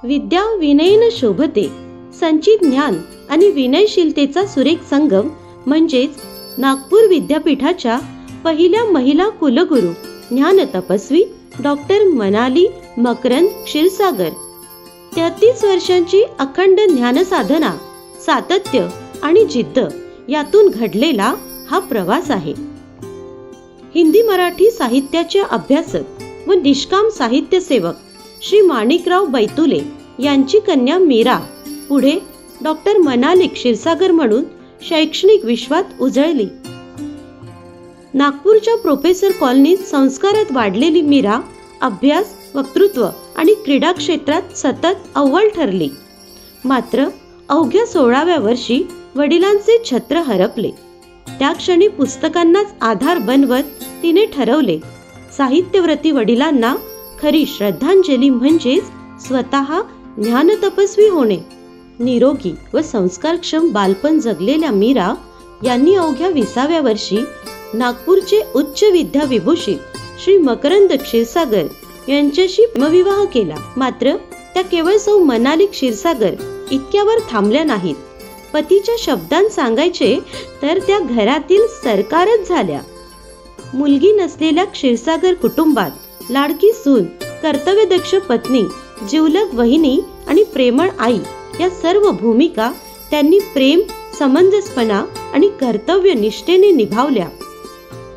विद्या विनयेन शोभते, संचित ज्ञान आणि विनयशीलतेचा सुरेख संगम म्हणजेच नागपूर विद्यापीठाच्या पहिल्या महिला कुलगुरू ज्ञान तपस्वी डॉक्टर मनाली मकरंद क्षीरसागर. 33 वर्षांची अखंड ज्ञानसाधना, सातत्य आणि जिद्द यातून घडलेला हा प्रवास आहे. हिंदी मराठी साहित्याचे अभ्यासक व निष्काम साहित्य सेवक श्री माणिकराव बैतुले यांची कन्या मीरा पुढे डॉक्टर मनाली क्षीरसागर म्हणून शैक्षणिक विश्वात उजळली. नागपूरच्या प्रोफेसर कॉलनीत संस्कारात वाढलेली मीरा अभ्यास, वक्तृत्व आणि क्रीडा क्षेत्रात सतत अव्वल ठरली. मात्र अवघ्या 16व्या वर्षी वडिलांचे छत्र हरपले. त्या क्षणी पुस्तकांनाच आधार बनवत तिने ठरवले, साहित्यव्रती वडिलांना खरी श्रद्धांजली म्हणजेच स्वतः ज्ञानतपस्वी होणे. निरोगी व संस्कारक्षम बालपण जगलेल्या मीरा यांनी अवघ्या 20व्या वर्षी नागपूरचे उच्च विद्या विभूषित श्री मकरंद क्षीरसागर यांच्याशी प्रेमविवाह केला. मात्र त्या केवळ सौ मनाली क्षीरसागर इतक्यावर थांबल्या नाहीत. पतीच्या शब्दांत सांगायचे तर त्या घरातील सरकारच झाल्या. मुलगी नसलेल्या क्षीरसागर कुटुंबात लाडकी सून, कर्तव्यदक्ष पत्नी, जिवलग वहिनी आणि प्रेमळ आई या सर्व भूमिका त्यांनी प्रेम, समंजसपणा आणि कर्तव्य निष्ठेने निभावल्या.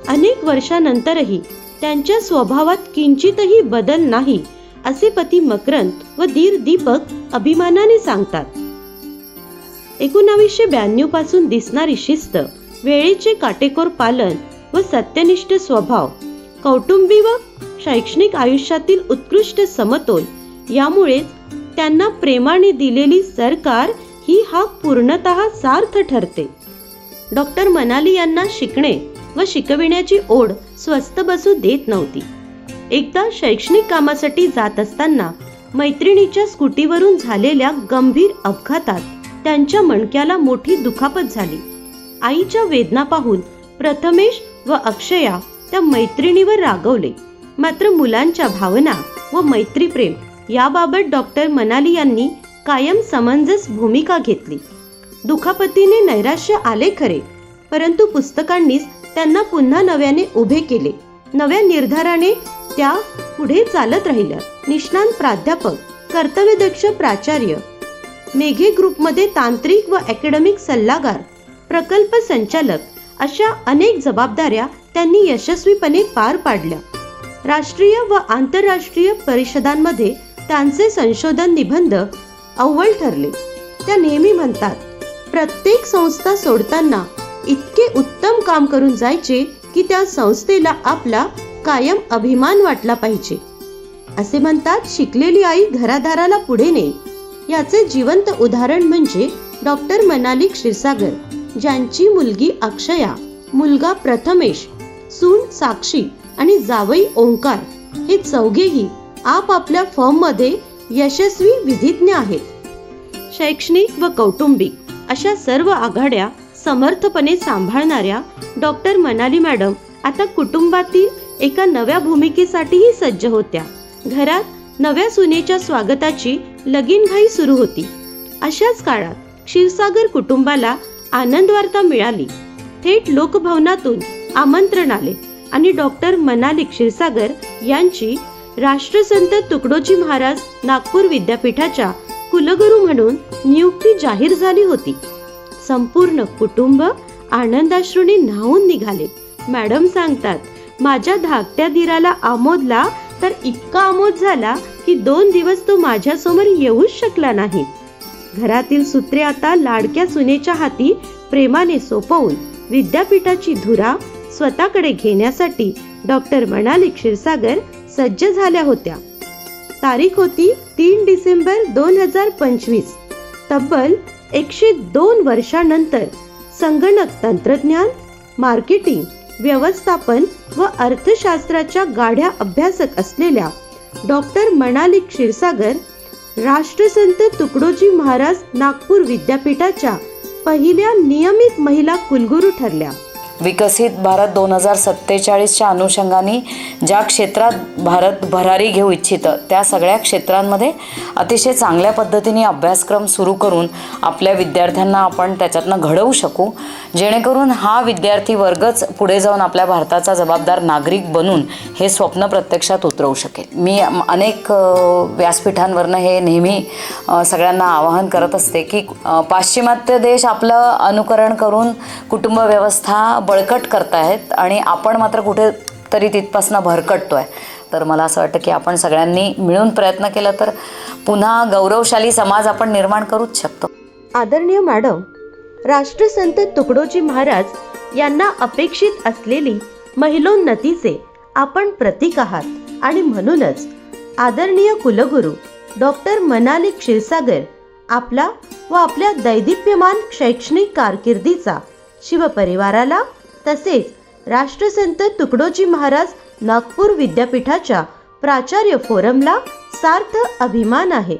अनेक वर्षानंतरही त्यांच्या स्वभावात किंचितही बदल नाही असे पती मकरंद व धीर दीपक अभिमानाने सांगतात. 1992 पासून दिसणारी शिस्त, वेळेचे काटेकोर पालन व सत्यनिष्ठ स्वभाव, कौटुंबिक व शैक्षणिक आयुष्यातील उत्कृष्ट समतोल यामुळेच त्यांना प्रेमाने दिलेली सरकार ही हाक पूर्णतः सार्थ ठरते. डॉक्टर मनाली यांना शिकणे व शिकविण्याची ओढ स्वस्थ बसू देत नव्हती. एकदा शैक्षणिक कामासाठी जात असताना मैत्रिणीच्या स्कूटीवरून झालेल्या गंभीर अपघातात त्यांच्या मणक्याला मोठी दुखापत झाली. आईच्या वेदना पाहून प्रथमेश व अक्षया त्या मैत्रिणीवर रागवले. मात्र मुलांच्या भावना व मैत्रीप्रेम याबाबत डॉक्टर मनाली यांनी कायम समंजस भूमिका घेतली. दुखापतीने नैराश्य आले खरे, परंतु पुस्तकांनीच त्यांना पुन्हा नव्याने उभे केले. नव्या निर्धाराने त्या पुढे चालत राहिल्या. निष्णात प्राध्यापक, कर्तव्यदक्ष प्राचार्य, मेघे ग्रुपमध्ये तांत्रिक व अकॅडमिक सल्लागार, प्रकल्प संचालक अशा अनेक जबाबदाऱ्या त्यांनी यशस्वीपणे पार पाडल्या. राष्ट्रीय व आंतरराष्ट्रीय परिषदांमध्ये त्यांचे संशोधन निबंध अव्वल ठरले. त्या नेहमी म्हणतात, प्रत्येक संस्था सोडताना इतके उत्तम काम करून जायचे की त्या संस्थेला आपला कायम अभिमान वाटला पाहिजे. असे म्हणतात, शिकलेली आई घरादाराला पुढे नेईल. याचे जिवंत उदाहरण म्हणजे डॉक्टर मनाली क्षीरसागर, ज्यांची मुलगी अक्षया, मुलगा प्रथमेश, सून साक्षी आणि जावई ओंकार हे चौघेही आपापल्या फर्ममध्ये यशस्वी विधिज्ञ आहेत. शैक्षणिक व कौटुंबिक अशा सर्व आघाड्या समर्थपणे सांभाळणाऱ्या डॉक्टर मनाली मॅडम आता कुटुंबातील एका नव्या भूमिकेसाठीही सज्ज होत्या. घरात नव्या सुनेच्या स्वागताची लगीनघाई सुरू होती. अशाच काळात क्षीरसागर कुटुंबाला आनंद वार्ता मिळाली. थेट लोकभवनातून आमंत्रण आले आणि डॉक्टर मनाली क्षीरसागर यांची राष्ट्रसंत तुकडोजी महाराज नागपूर विद्यापीठाच्या कुलगुरू म्हणून नियुक्ती जाहीर झाली होती. संपूर्ण कुटुंब आनंदाश्रूने न्हावून निघाले. मॅडम सांगतात, माझ्या धाकट्या धीराला आमोदला तर इतका आमोद झाला की 2 दिवस तो माझ्यासमोर येऊच शकला नाही. घरातील सूत्रे आता लाडक्या सुनेच्या हाती प्रेमाने सोपवून विद्यापीठाची धुरा स्वतःकडे घेण्यासाठी डॉक्टर मनाली क्षीरसागर सज्ज झाल्या होत्या. तारीख होती 3 डिसेंबर 2025. तब्बल 102 वर्षानंतर संगणक तंत्रज्ञान, मार्केटिंग, व्यवस्थापन व अर्थशास्त्राच्या गाढ्या अभ्यासक असलेल्या डॉक्टर मनाली क्षीरसागर राष्ट्रसंत तुकडोजी महाराज नागपूर विद्यापीठाच्या पहिल्या नियमित महिला कुलगुरू ठरल्या. विकसित भारत 2047च्या अनुषंगाने ज्या क्षेत्रात भारत भरारी घेऊ इच्छितं त्या सगळ्या क्षेत्रांमध्ये अतिशय चांगल्या पद्धतीने अभ्यासक्रम सुरू करून आपल्या विद्यार्थ्यांना आपण त्याच्यातनं घडवू शकू, जेणेकरून हा विद्यार्थी वर्गच पुढे जाऊन आपल्या भारताचा जबाबदार नागरिक बनून हे स्वप्न प्रत्यक्षात उतरवू शकेल. मी अनेक व्यासपीठांवरनं हे नेहमी सगळ्यांना आवाहन करत असते की पाश्चिमात्य देश आपलं अनुकरण करून कुटुंब व्यवस्था बळकट करतायत आणि आपण मात्र कुठेतरी तिथपासून भरकटतोय. तर मला असं वाटतं की आपण सगळ्यांनी मिळून प्रयत्न केला तर पुन्हा गौरवशाली समाज आपण निर्माण करूच शकतो. आदरणीय मॅडम, राष्ट्रसंत तुकडोजी महाराज यांना अपेक्षित असलेली महिलोन्नतीचे आपण प्रतीक आहात आणि म्हणूनच आदरणीय कुलगुरू डॉक्टर मनाली क्षीरसागर आपला व आपल्या दैदिप्यमान शैक्षणिक कारकिर्दीचा शिवपरिवाराला तसेच राष्ट्रसंत तुकडोजी महाराज नागपूर विद्यापीठाच्या प्राचार्य फोरमला सार्थ अभिमान आहे.